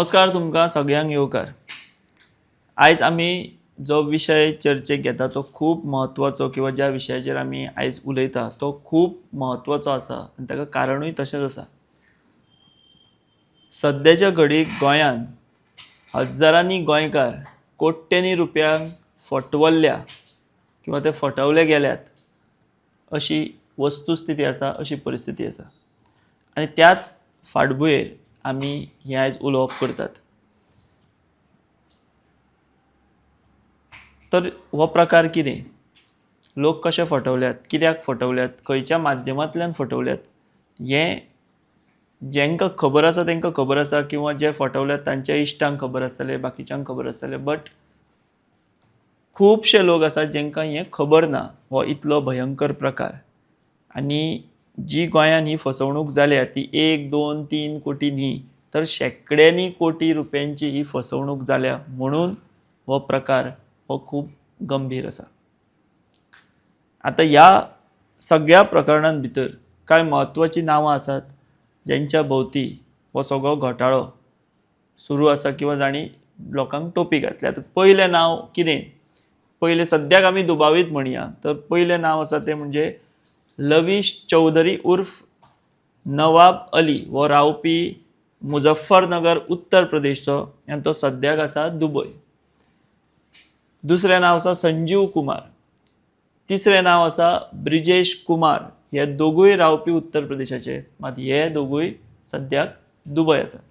नमस्कार तुमकां सगळ्यांक येवकार। आयज आमी जो विशय चर्चेक घेता तो खूब म्हत्वाचो किंवा ज्या विशयाचेर आमी आयज उलयता तो खूब म्हत्वाचो आसा आनी ताका कारणूय तशेंच आसा। सद्याच्या घडीक गोंयांत हजारांनी गोंयकार कोट्यांनी रुपयांक फटवल्ल्या किंवा ते फटवले गेल्यात अशी वस्तुस्थिती आसा, अशी परिस्थिती आसा आनी त्याच फाटभुंयेर आमी हें आयज उलोवप करतात। तर हो प्रकार कितें, लोक कशे फटवल्यात, कित्याक फटवल्यात, खंयच्या माध्यमांतल्यान फटवल्यात, हें जेंकां खबर आसा तांकां खबर आसा किंवा जे फटवल्यात तांच्या इश्टांक खबर आसतलें, बाकीच्यांक खबर आसतलें, बट खुबशे लोक आसात जेंकां हें खबर ना हो इतलो भयंकर प्रकार। आनी जी गोंयांत ही फसवणूक जाल्या ती 1, 2, 3 कोटी न्ही तर शेकड्यांनी कोटी रुपयांची ही फसवणूक जाल्या म्हणून हो प्रकार हो खूब गंभीर आसा। आता ह्या सगळ्या प्रकरणां भितर कांय म्हत्वाची नांवां आसात जेंच्या भोवती हो सगळो घोटाळो सुरू आसा किंवा जाणी लोकांक टोपी घातल्या। आतां पयलें नांव कितें, पयलें सद्याक आमी दुबावीत म्हणया तर पयलें नांव आसा तें म्हणजे लवीश चौधरी उर्फ नवाब अली हो रावपी मुझफ्फरनगर उत्तर प्रदेशचो आनी तो सद्याक आसा दुबय। दुसरें नांव आसा संजीव कुमार, तिसरें नांव आसा ब्रिजेश कुमार। हे दोगूय रावपी उत्तर प्रदेशाचे, मात हे दोगूय सद्याक दुबय आसा।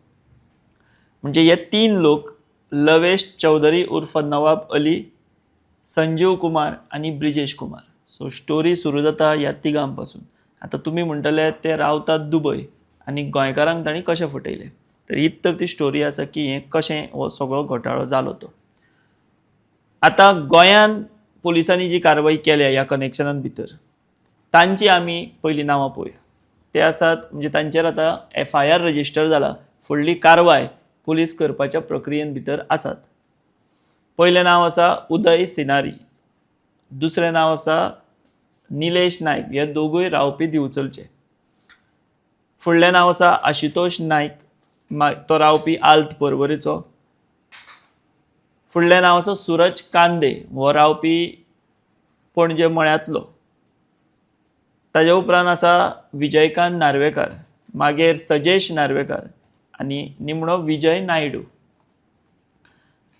म्हणजे हे 3 लोक लवेश चौधरी उर्फ नवाब अली, संजीव कुमार आनी ब्रिजेश कुमार। सो स्टोरी सुरू जाता ह्या तिगां पासून। आतां तुमी म्हणटले ते रावतात दुबय आनी गोंयकारांक तांणी कशें फटयलें, तर हीच तर ती स्टोरी आसा की हें कशें हो सगळो घोटाळो जालो तो। आतां गोंयांत पुलिसांनी जी कारवाई केल्या ह्या कनेक्शनां भितर तांची आमी पयलीं नांवां पळोवया। ते आसात म्हणजे तांचेर आतां FIR रजिस्टर जाला, फुडली कारवाय पुलीस करपाच्या प्रक्रियेन भितर आसात। पयलें नांव आसा उदय सिनारी, दुसरें नांव आसा निलेश नायक, हे दोगूय रावपी दिवचलचे। फुडलें नांव आसा आशुतोष नायक, तो रावपी आल्त पर्वरीचो। फुडलें नांव आसा सूरज कांदे, हो रावपी पणजे मळ्यांतलो। ताजे उपरांत आसा विजयकांत नार्वेकार, मागीर सजेश नार्वेकार आनी निमणो विजय नायडू।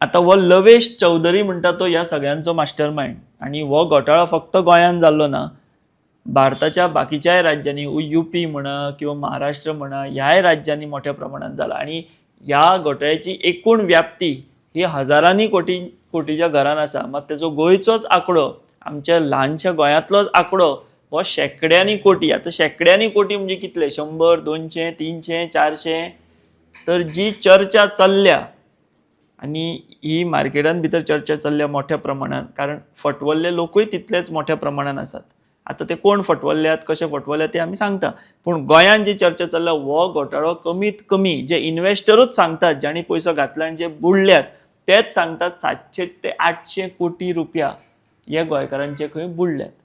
आतां हो लवेश चौधरी म्हणटा तो ह्या सगळ्यांचो मास्टर मायंड आनी हो घोटाळो फक्त गोंयांत जाल्लो ना, भारताच्या बाकीच्याय राज्यांनी UP म्हणा किंवा महाराष्ट्र म्हणा ह्याय राज्यांनी मोठ्या प्रमाणात जाला आनी ह्या घोटाळ्याची एकूण व्याप्ती ही हजारांनी कोटीच्या घरान आसा। मात तेजो गोंयचोच आंकडो, आमच्या ल्हानशा गोंयांतलोच आंकडो हो शेकड्यांनी कोटी। आतां शेकड्यांनी कोटी म्हणजे कितले, 100, 200, 300, 400, तर जी चर्चा चल्ल्या आनी ही मार्केटान भितर चर्चा चल्ल्या मोठ्या प्रमाणात, कारण फटवल्ले लोकूय तितलेच मोठ्या प्रमाणात आसात। आतां ते कोण फटवल्ल्यात, कशे फटवल्यात ते आमी सांगता, पूण गोंयांत जी चर्चा चल्ल्या हो घोटाळो कमीत कमी जे इन्व्हेस्टरूच सांगतात जाणी पयसो घातला आनी जे बुडल्यात तेच सांगतात 700 ते 800 कोटी रुपया हे गोंयकारांचे खंय बुडल्यात।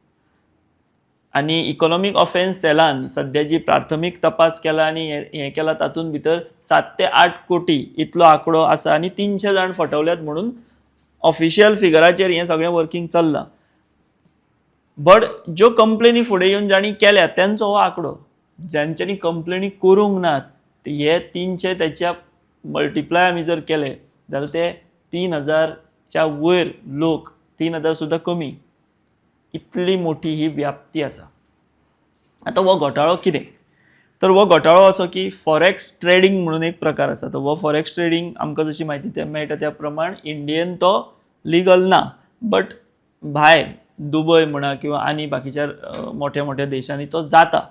आनी इकॉनॉमीक ऑफेन्स सेलान सद्या जी प्राथमीक तपास केला आनी हें केला तातूंत भितर 7 ते 8 कोटी इतलो आंकडो आसा आनी 300 जाण फटवल्यात म्हणून ऑफिशियल फिगराचेर हें सगळें वर्किंग चल्लां। बट ज्यो कंप्लेनी फुडें येवन जाणी केल्या तांचो हो आंकडो, ज्यांच्यांनी कंप्लेनी करूंक नात हे 300 तेच्या मल्टिप्लाय आमी जर केले जाल्यार ते 3000च्या वयर लोक, 3000 सुद्दां कमी, इतली मोठी ही व्याप्ती आसा। आतां हो घोटाळो कितें, तर हो घोटाळो असो की फॉरेक्स ट्रेडींग म्हणून एक प्रकार आसा। तो हो फॉरेक्स ट्रेडींग आमकां जशी म्हायती मेळटा त्या प्रमाण इंडियेन तो लिगल ना, बट भायर दुबय म्हणा किंवा आनी बाकीच्या मोठ्या मोठ्या देशांनी तो जाता।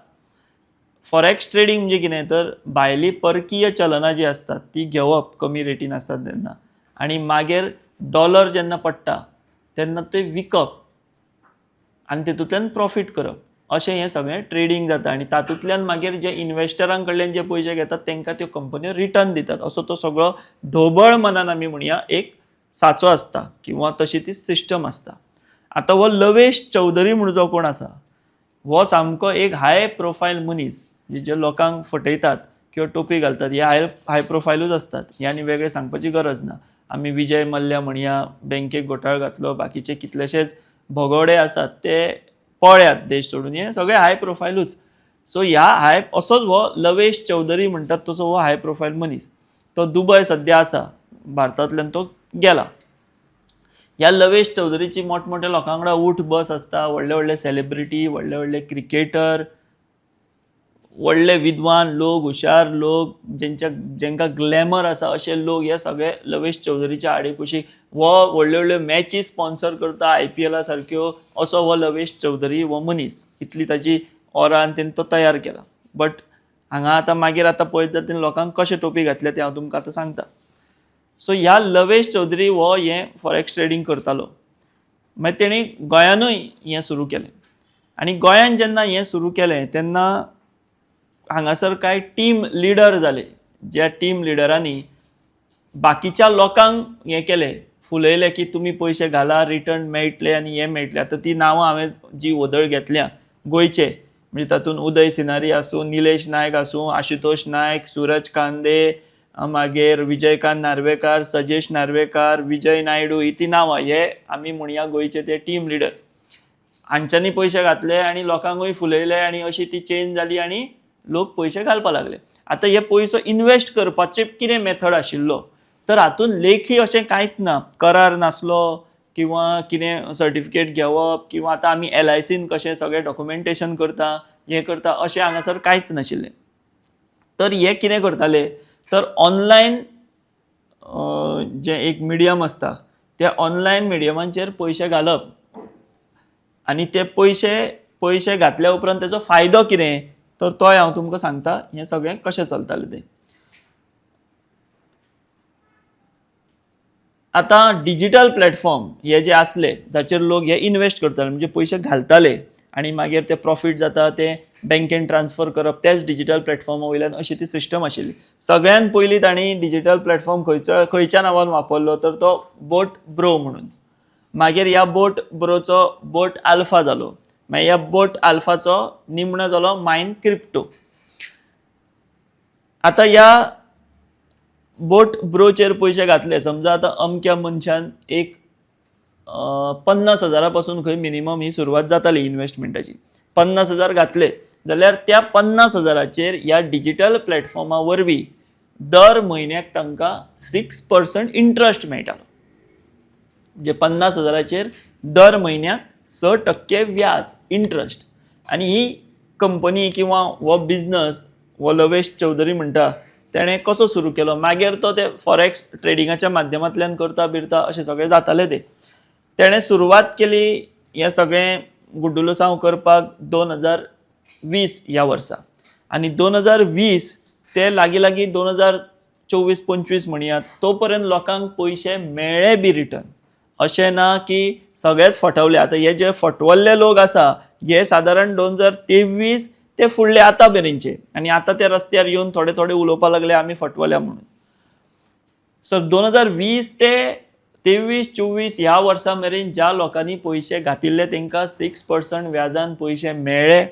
फॉरेक्स ट्रेडींग म्हणजे कितें, तर भायली परकीय चलनां जी आसतात ती घेवप कमी रेटीन आसतात तेन्ना आनी मागीर डॉलर जेन्ना पडटा तेन्ना ते विकप आनी तेतूंतल्यान प्रॉफीट करप, अशें हें सगळें ट्रेडींग जाता। आनी तातूंतल्यान मागीर जे इन्व्हेस्टरां कडल्यान जे पयशे घेतात तांकां त्यो कंपन्यो रिटर्न दितात। असो तो सगळो ढोबळ मनान आमी म्हणया एक साचो आसता किंवा तशी ती सिस्टम आसता। आतां हो लवेश चौधरी म्हणून जो कोण आसा हो सामको एक हाय प्रोफायल मनीस, जे लोकांक फटयतात किंवा टोपी घालतात हे हाय प्रोफायलूच असतात हे आनी वेगळे सांगपाची गरज ना. आमी विजय मल्ल्या म्हणया, बँकेक घोटाळो घातलो, बाकीचे कितलेशेच भोगवडे आसात ते पळ्यात देश सोडून, हे सगळे हाय प्रोफायलूच. सो ह्या असोच हो लवेश चौधरी म्हणटात तसो हो हाय प्रोफायल मनीस. तो दुबय सध्या आसा, भारतांतल्यान तो गेला. ह्या लवेश चौधरीची मोठमोठ्या लोकां वांगडा उठ बस आसता, व्हडले व्हडले सेलिब्रिटी, व्हडले व्हडले क्रिकेटर, व्हडले विद्वान लोक, हुशार लोक, जेंकां ग्लॅमर आसा अशे लोक हे सगळे लवेश चौधरीच्या आडेकुशीक हो व्हडल्यो व्हडल्यो मॅचीस स्पॉन्सर करता, IPL सारक्यो, असो हो लवेश चौधरी हो मनीस. इतली ताची ओरान तेणें तो तयार केला. बट हांगा आतां मागीर पळयत जाल्यार तेणें लोकांक कशें टोपी घातल्या तें हांव तुमकां आतां सांगता. सो ह्या लवेश चौधरी हो हें फॉरेक्स ट्रेडींग करतालो. मागीर तेणी गोंयानूय हें सुरू केलें. आनी गोंयान जेन्ना हें सुरू केलें तेन्ना हांगासर कांय टीम लिडर जाले. ज्या टीम लिडरांनी बाकीच्या लोकांक हें केलें, फुलयलें की तुमी पयशे घाला, रिटर्न मेळटले आनी हें मेळटलें. आतां ती नांवां हांवें जी वदळ घेतल्या गोंयचे, म्हणजे तातूंत उदय सिनारी आसूं, निलेश नायक आसूं, आशुतोष नायक, सूरज कांदे, मागीर विजयकांत नार्वेकार, सजेश नार्वेकार, विजय नायडू, ही ती नांवां. हे आमी म्हणया गोंयचे ते टीम लिडर. हांच्यांनी पयशे घातले आनी लोकांकूय फुलयले आनी अशी ती चेंज जाली आनी लोक पयशे घालपाक लागले. आतां हे पयसो इन्वेस्ट करपाचें कितें मेथड आशिल्लो, तर हातूंत लेखी अशें कांयच ना. करार नासलो किंवा कितें सर्टिफिकेट घेवप किंवा आतां आमी LICन कशें सगळें डॉक्युमेंटेशन करता, हें करता, अशें हांगासर कांयच नाशिल्लें. तर हे कितें करताले, तर ऑनलायन जें एक मिडियम आसता त्या ऑनलायन मिडियमांचेर पयशे घालप आनी ते पयशे घातल्या उपरांत तेजो फायदो कितें, तर तोय हांव तुमकां सांगता हें सगळें कशें चलतालें तें. आतां डिजिटल प्लॅटफॉर्म हे जे आसले जाचेर लोक हे इन्वेस्ट करताले, म्हणजे पयशे घालताले आनी मागीर ते प्रॉफीट जाता ते बँकेन ट्रान्सफर करप, तेच डिजिटल प्लॅटफॉर्मा वयल्यान अशी ती सिस्टम आशिल्ली. सगळ्यान पयलीं तांणी डिजिटल प्लॅटफॉर्म खंयच्या नांवान वापरलो, तर तो बोट ब्रो म्हणून. मागीर ह्या बोट ब्रोचो बोट आल्फा जालो. मागीर ह्या बोट आल्फाचो निमणो जालो मायन क्रिप्टो. आतां ह्या बोट ब्रोचेर पयशे घातले, समजा आतां अमक्या मनशान एक 50,000 पासून खंय मिनिमम ही सुरवात जाताली इन्वेस्टमेंटाची. 50,000 घातले जाल्यार त्या 50,000चेर ह्या डिजिटल प्लॅटफॉर्मा वरवीं दर म्हयन्याक तांकां 6% इंट्रस्ट मेळटालो. म्हणजे 50,000चेर दर म्हयन्याक 6% व्याज, इंट्रस्ट. आनी ही कंपनी किंवा हो बिझनस हो लवेश चौधरी म्हणटा तेणें कसो सुरू केलो, मागीर तो ते फॉरेक्स ट्रेडिंगाच्या माध्यमांतल्यान करता बिरता अशें सगळें जातालें तें. तेणें सुरवात केली हें सगळें गुड्डुलसांव करपाक 2020 ह्या वर्सा. आनी 2020 ते लागीं 2024-25 म्हणयात, तो पर्यंत लोकांक पयशे मेळ्ळे बी रिटर्न. अशें ना की सगळेच फटवले. आतां हे जे फटवल्ले लोक आसा हे सादारण 2023 ते फुडले आतां मेरेनचे, आनी आतां ते रस्त्यार येवन थोडे थोडे उलोवपाक लागले आमी फटवल्या म्हणून. सो 2020 ते 23-24 ह्या वर्सा मेरेन ज्या लोकांनी पयशे घातिल्ले तांकां 6% व्याजान पयशे मेळ्ळे,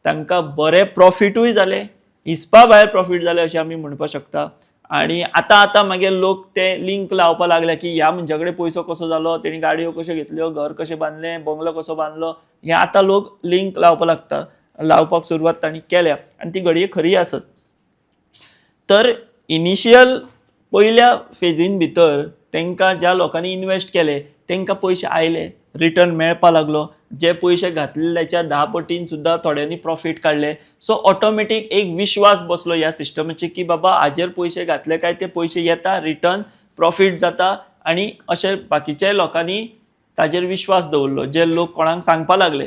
तांकां बरें प्रॉफिटूय जालें, हिसपा भायर प्रॉफीट जालें अशें आमी म्हणपाक शकता. आनी आतां मागीर लोक ते लिंक लावपाक लागले की ह्या मनशा कडेन पयसो कसो जालो, तेणी गाडयो कश्यो घेतल्यो, घर कशें बांदलें, बंगलो कसो बांदलो, हें आतां लोक लिंक लावपाक सुरवात तांणी केल्या आनी ती घडये खरी आसत. तर इनिशियल पयल्या फेजीन भितर तांकां ज्या लोकांनी इन्वेस्ट केले तांकां पयशे आयले, रिटर्न मेळपाक लागलो. जे पयशे घातलेल्याच्या 10 पटीन सुद्दां थोड्यांनी प्रॉफीट काडले. सो ऑटोमॅटीक एक विश्वास बसलो ह्या सिस्टमाचेर की बाबा हाजेर पयशे घातले काय ते पयशे येता, रिटर्न प्रॉफीट जाता. आनी अशे बाकीच्या लोकांनी ताजेर विश्वास दवरलो. जे लोक कोणाक सांगपाक लागले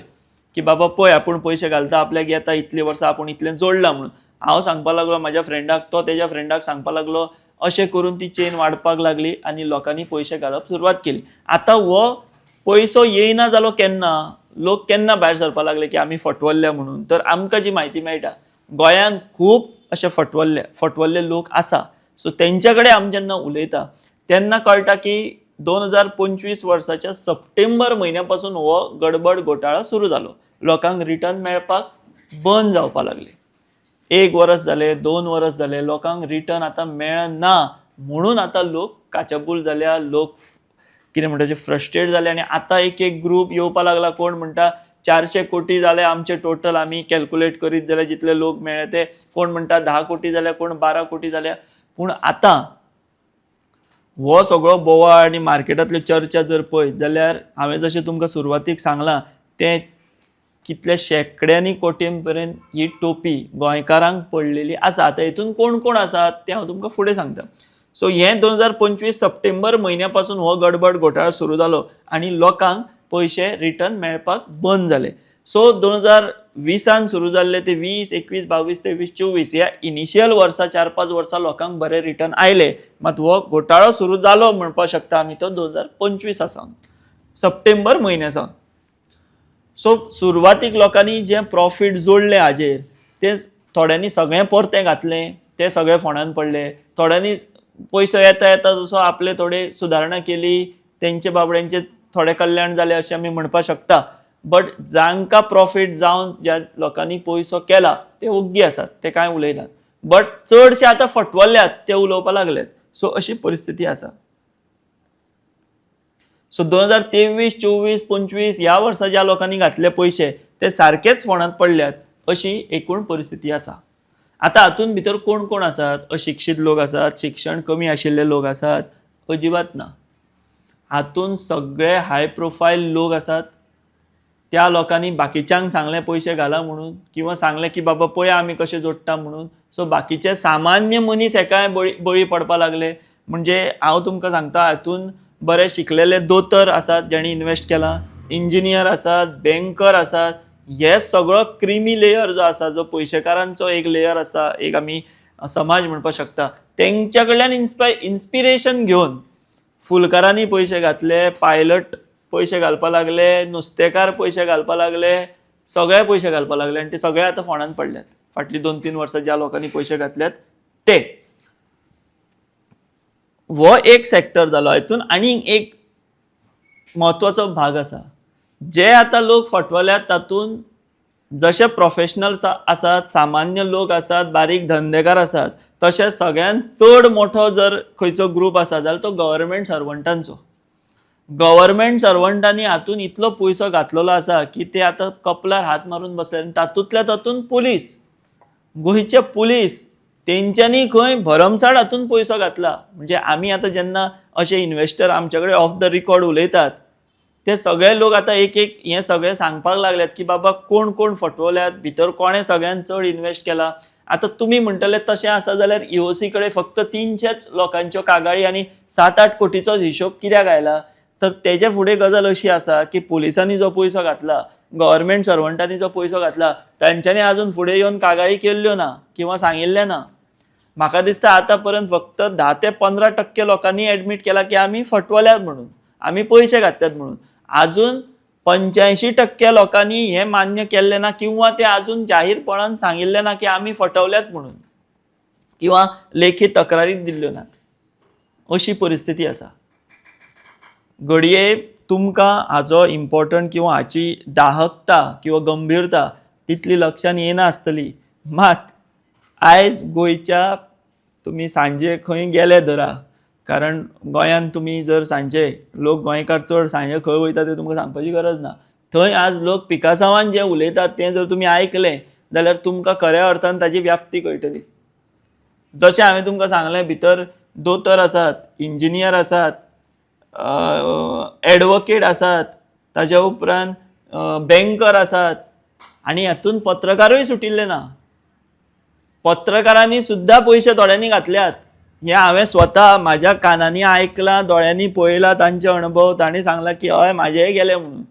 की बाबा पळय आपूण पयशे घालता, आपल्याक येता इतली वर्सां आपूण इतलें जोडलां म्हणून. हांव सांगपाक लागलो म्हाज्या फ्रेंडाक, तो तेज्या फ्रेंडाक सांगपाक लागलो. अशें करून ती चेन वाडपाक लागली आनी लोकांनी पयशे घालप सुरवात केली. आतां हो पयसो येयना जालो केन्ना, लोक केन्ना भायर सरपाक लागले की आमी फटवल्ल्या म्हणून. तर आमकां जी म्हायती मेळटा गोंयांत खूब अशे फटवल्ले लोक आसा. सो तेंच्या कडेन आमी जेन्ना उलयता तेन्ना कळटा की 2025 वर्साच्या सप्टेंबर म्हयन्या पासून हो गडबड घोटाळा सुरू जालो. लोकांक रिटर्न मेळपाक बंद जावपाक लागले. 1 वर्स जालें, 2 वर्स जालें, लोकांक रिटर्न आतां मेळना म्हणून आतां लोक काचाबूल जाल्या, लोक कितें म्हणटा फ्रस्ट्रेट जाले आनी आतां एक एक ग्रूप येवपा लागला. कोण म्हणटा 400 कोटी जाले आमचे टोटल, आमी कॅल्क्युलेट करीत जाल्यार जितले लोक मेळ्ळे ते. कोण म्हणटा 10 कोटी जाल्या, कोण 12 कोटी जाल्या. पूण आतां हो सगळो बोवाळ आनी मार्केटांतल्यो चर्चा जर पळयत जाल्यार हांवें जशें तुमकां सुरवातीक सांगलां ते कितले शेकड्यांनी कोटीं पर्यंत ही टोपी गोंयकारांक पडलेली आसा. आतां हितून कोण कोण आसात तें हांव तुमकां फुडें सांगता. सो हें 2025 सप्टेंबर म्हयन्या पासून हो गडबड घोटाळो सुरू जालो आनी लोकांक पयशे रिटर्न मेळपाक बंद जाले. सो 2020 सुरू जाल्ले ते 20, 21, 22, 23, 24 ह्या इनिशियल वर्सा 4-5 वर्सां लोकांक बरे रिटर्न आयले. मात हो घोटाळो सुरू जालो म्हणपाक शकता आमी तो 2025 सावन, सप्टेंबर म्हयन्या सावन. सो सुरवातीक लोकांनी जे प्रॉफीट जोडले हाजेर ते थोड्यांनी सगळें परतें घातलें, ते सगळे फोंडान पडले. थोड्यांनी पयसो येता येता जसो आपले थोडे सुदारणा केली, तेंचे बाबड्यांचे थोडे कल्याण जाले अशें आमी म्हणपाक शकता. बट जांकां प्रॉफीट जावन ज्या लोकांनी पयसो केला ते ओग्गी आसात, ते कांय उलयनात. बट चडशे आतां फटवल्ल्यात ते उलोवपाक लागल्यात. सो अशी परिस्थिती आसा. सो 2023, 24, 25 ह्या वर्सा ज्या लोकांनी घातले पयशे ते सारकेच फोंडांत पडल्यात अशी एकूण परिस्थिती आसा. आतां हातून भितर कोण कोण आसात? अशिक्षीत लोक आसात, शिक्षण कमी आशिल्ले लोक आसात? अजिबात ना. हातून सगळे हाय प्रोफायल लोक आसात. त्या लोकांनी बाकीच्यांक सांगले पयशे घाला म्हणून, किंवा सांगले की बाबा पळया आमी कशे जोडटा म्हणून. सो बाकीचे सामान्य मनीस हेकाय बळी पडपाक लागले. म्हणजे हांव तुमकां सांगता, हातून बरे शिकलेले दोतर आसात ज्यांनी इन्वेस्ट केला, इंजिनियर आसात, बँकर आसात. हे सगळो क्रिमी लेयर जो आसा, जो पयशेकारांचो एक लेयर आसा, एक आमी समाज म्हणपाक शकता, तेंच्या कडल्यान इन्स्पिरेशन घेवन फुलकारांनी पयशे घातले, पायलट पयशे घालपाक लागले, नुस्तेकार पयशे घालपाक लागले, सगळे पयशे घालपाक लागले आनी ते सगळे आतां फोंडान पडल्यात. फाटली 2-3 वर्सां ज्या लोकांनी पयशे घातल्यात ते. हो एक सॅक्टर जालो. हितून आनीक एक म्हत्वाचो भाग आसा. जे आतां लोक फटवल्यात तातूंत जशे प्रोफेशनल्स आसात, सामान्य लोक आसात, बारीक धंदेकार आसात, तशेंच सगळ्यांत चड मोठो जर खंयचो ग्रूप आसा जाल्यार तो गव्हर्मेंट सर्वंटांचो. गव्हर्मेंट सर्वंटांनी हातून इतलो पयसो घातलेलो आसा की ते आतां कपलार हात मारून बसले. आनी तातूंतल्या तातून पुलीस, गोंयचे पुलीस, तेंच्यांनी खंय भरमसाट हातून पयसो घातला. म्हणजे आमी आतां जेन्ना अशे इन्वेस्टर आमचे कडेन ऑफ द रिकॉर्ड उलयतात ते सगळे लोक आतां एक एक हें सगळें सांगपाक लागल्यात की बाबा कोण कोण फटवल्यात, भितर कोणें सगळ्यांत चड इन्वेस्ट केला. आतां तुमी म्हणटले तशें आसा जाल्यार EOC कडेन फक्त 300च लोकांच्यो कागाळी आनी 7-8 कोटीचोच हिशोब कित्याक आयला? तर तेजे फुडें गजाल अशी आसा की पुलिसांनी जो पयसो घातला, गव्हर्मेंट सर्वंटांनी जो पयसो घातला, तांच्यांनी आजून फुडें येवन कागाळी केल्ल्यो ना किंवा सांगिल्लें ना. म्हाका दिसता आतां पर्यंत फक्त 10 ते 15% लोकांनी एडमीट केला की आमी फटवल्यात म्हणून, आमी पयशे घातल्यात म्हणून. आजून 85% लोकांनी हें मान्य केल्लें ना किंवा ते आजून जाहीरपणान सांगिल्लें ना की आमी फटवल्यात म्हणून, किंवा लेखी तक्रारी दिल्ल्यो नात. अशी परिस्थिती आसा. घडये तुमकां हाचो इम्पॉर्टंट किंवा हाची दाहकता किंवा गंभीरता तितली लक्षान येना आसतली. मात आयज गोंयच्या तुमी सांजे खंय गेले धरा, कारण गोंयांत तुमी जर सांजे लोक गोंयकार चड सांजे खंय वयता ते तुमकां सांगपाची गरज ना. थंय आज लोक पिकासांवान जे उलयतात तें जर तुमी आयकलें जाल्यार तुमकां खऱ्या अर्थान ताची व्याप्ती कळटली. जशें हांवें तुमकां सांगलें, भितर दोतर आसात, इंजिनियर आसात, एडवोकेट आसात, ताज्या उपरांत बँकर आसात, आनी हातून पत्रकारूय सुटिल्ले ना. पत्रकारांनी सुद्दां पयशे थोड्यांनी घातल्यात. हें हांवें स्वता म्हाज्या कानांनी आयकलां, दोळ्यांनी पळयलां तांचे अणभव. तांणी सांगलां की हय म्हाजेय गेले म्हणून.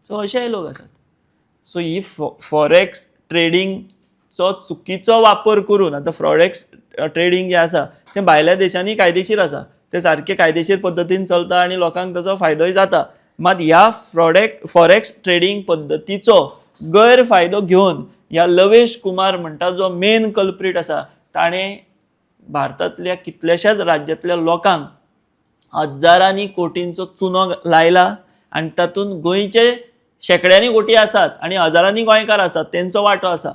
सो अशेय लोक आसात. सो ही फॉरेक्स ट्रेडींगचो चुकीचो वापर करून, आतां फॉरेक्स ट्रेडींग जें आसा तें भायल्या देशांनी कायदेशीर आसा, ते सारके कायदेशीर पद्दतीन चलता आनी लोकांक ताचो फायदोय जाता. मात ह्या फॉरेक्स ट्रेडींग पद्दतीचो गैरफायदो घेवन ह्या लवेश कुमार म्हणटा जो मेन कल्प्रीट आसा, ताणें भारतांतल्या कितल्याशाच राज्यांतल्या लोकांक हजारांनी कोटींचो चुनो लायला आनी तातूंत गोंयचे शेकड्यांनी कोटी आसात आनी हजारांनी गोंयकार आसात, तेंचो वांटो आसा.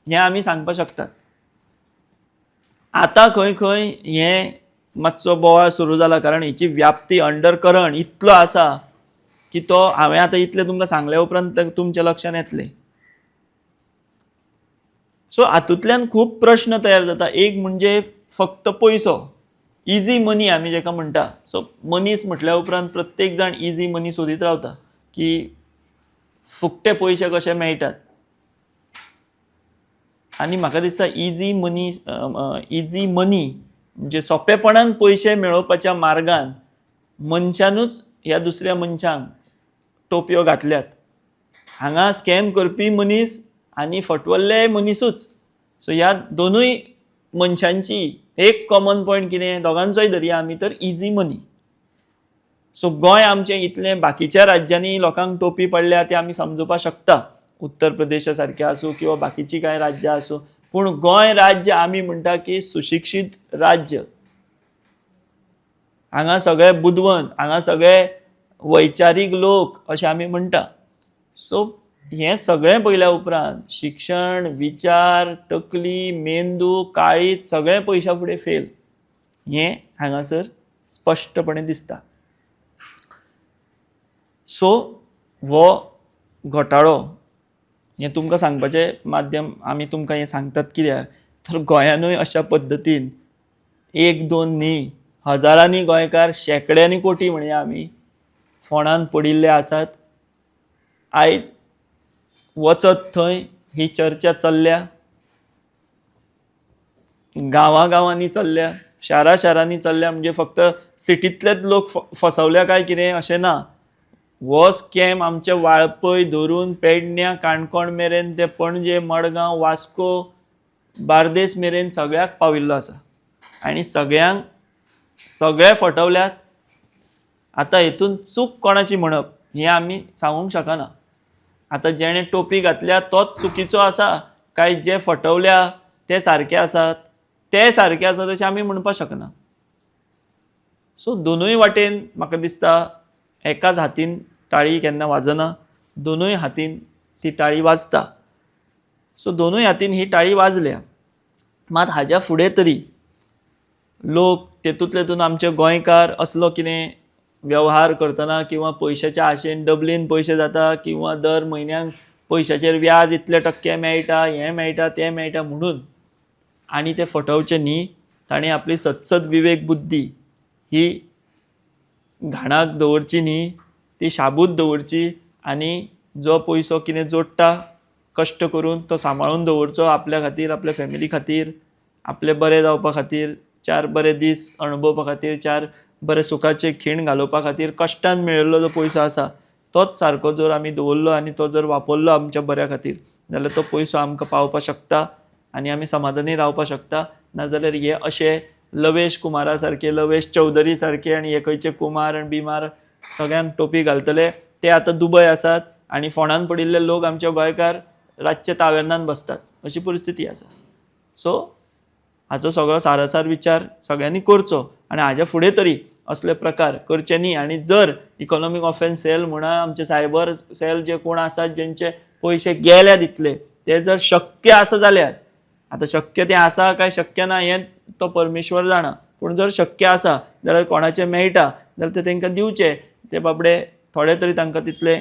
हें आमी सांगपाक शकतात. आतां खंय खंय हें मातसो बोवाळ सुरू जाला कारण हेची व्याप्ती अंडर करंट इतलो आसा की तो हांवें आतां इतलें तुमकां सांगल्या उपरांत तुमच्या लक्षांत येतलें. सो हातूंतल्यान खूब प्रश्न तयार जाता. एक म्हणजे फक्त पयसो, इजी मनी आमी जेका म्हणटा. सो मनीस म्हटल्या उपरांत प्रत्येक जाण इजी मनी सोदीत रावता की फुकटे पयशे कशे मेळटात. आनी म्हाका दिसता इजी मनी म्हणजे सोंपेपणान पयशे मेळोवपाच्या मार्गान मनशानूच ह्या दुसऱ्या मनशांक टोपयो घातल्यात. हांगा स्कॅम करपी मनीस आनी फटवल्ले मनीसूच. सो ह्या दोनूय मनशांची एक कॉमन पॉयंट कितें, दोगांचोय धरया आमी तर इजी मनी. सो गोंय आमचें इतलें बाकीच्या राज्यांनी लोकांक टोपी पडल्या तें आमी समजुपाक शकता. उत्तर प्रदेशा सारकें आसूं किंवा बाकीची कांय राज्यां आसूं, पूण गोंय राज्य आमी म्हणटा की सुशिक्षीत राज्य. हांगा सगळे बुदवंत, हांगा सगळे वैचारीक लोक अशें आमी म्हणटा. सो हें सगळें पयल्या उपरांत शिक्षण, विचार, तकली, मेंदू, काळीज सगळें पयशा फुडें फेल. हें हांगासर स्पश्टपणे दिसता. सो हो घोटाळो हें तुमकां सांगपाचें माध्यम आमी तुमकां हें सांगतात कित्याक तर गोंयानूय अशा पद्दतीन एक दोन न्ही, हजारांनी गोंयकार, शेकड्यांनी कोटी म्हणया आमी फोंडान पडिल्ले आसात. आयज वचत थंय ही चर्चा चल्ल्या, गांवांनी चल्ल्या, शारांनी चल्ल्या. म्हणजे फक्त सिटींतलेच लोक फसवल्या काय कितें अशें ना. हो स्कॅम आमचे वाळपय धरून पेडण्यां, काणकोण मेरेन ते पणजे, मडगांव, वास्को, बार्देस मेरेन सगळ्याक पाविल्लो आसा आनी सगळे फटवल्यात. आतां हेतून चूक कोणाची म्हणप हें आमी सांगूंक शकना. आतां जेणे टोपी घातल्या तोच चुकीचो आसा काय जे फटवल्या ते सारके आसात, ते सारके आसात अशें आमी म्हणपाक शकना. सो दोनूय वाटेन म्हाका दिसता एकाच हातीन ताळी केन्ना वाजना, दोनूय हातीन ती ताळी वाजता. सो दोनूय हातीन ही ताळी वाजल्या. मात हाज्या फुडें तरी लोक तेतूंतले आमचे गोंयकार असलो कितें वेव्हार करतना किंवा पयशाच्या आशेन डबलीन पयशे जाता किंवा दर म्हयन्याक पयशाचेर व्याज इतले टक्के मेळटा, हें मेळटा, तें मेळटा म्हणून आनी ते फटवचे न्ही. ताणें आपली सदसद विवेक बुद्धी ही घाणाक दवरची न्ही, ती शाबूत दवरची आनी जो पयसो कितें जोडटा कश्ट करून तो सांबाळून दवरचो आपल्या खातीर, आपल्या फॅमिली खातीर, आपलें बरें जावपा खातीर, 4 बरे दीस अणभवपा खातीर, 4 बरे सुखाचे खीण घालोवपा खातीर कश्टान मेळिल्लो जो पयसो आसा तोच सारको जर आमी दवरलो आनी तो जर वापरलो आमच्या बऱ्या खातीर जाल्यार तो पयसो आमकां पावपाक शकता आनी आमी समाधानी रावपाक शकता. नाजाल्यार हे अशे लवेश कुमारा सारके, लवेश चौधरी सारके आनी हे खंयचे कुमार आनी बिमार सगळ्यांक टोपी घालतले ते आतां दुबय आसात आनी फोंडान पडिल्ले लोक आमचे गोंयकार रातचे तावेर्नान बसतात अशी परिस्थिती आसा. सो हाचो सगळो सारासार विचार सगळ्यांनी करचो आनी हाज्या फुडें तरी असले प्रकार करचे न्ही. आनी जर इकॉनॉमीक ऑफेन्स सेल म्हणा आमचे सायबर सेल जे कोण आसात जेंचे पयशे गेल्यात इतले ते जर शक्य आसा जाल्यार, आतां शक्य तें आसा काय शक्य ना हें तो परमेश्वर जाणा, पूण जर शक्य आसा जाल्यार कोणाचें मेळटा जाल्यार ते तांकां दिवचे. ते बाबडे थोडे तरी तांकां तितले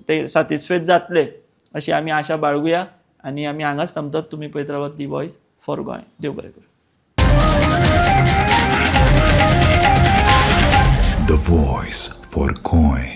ते सॅटिस्फायड जातले अशी आमी आशा बाळगुया आनी आमी हांगाच थांबतात. तुमी पळयत रावात दी वॉयस फॉर गोंय. देव बरें करूं. The Voice for Goy.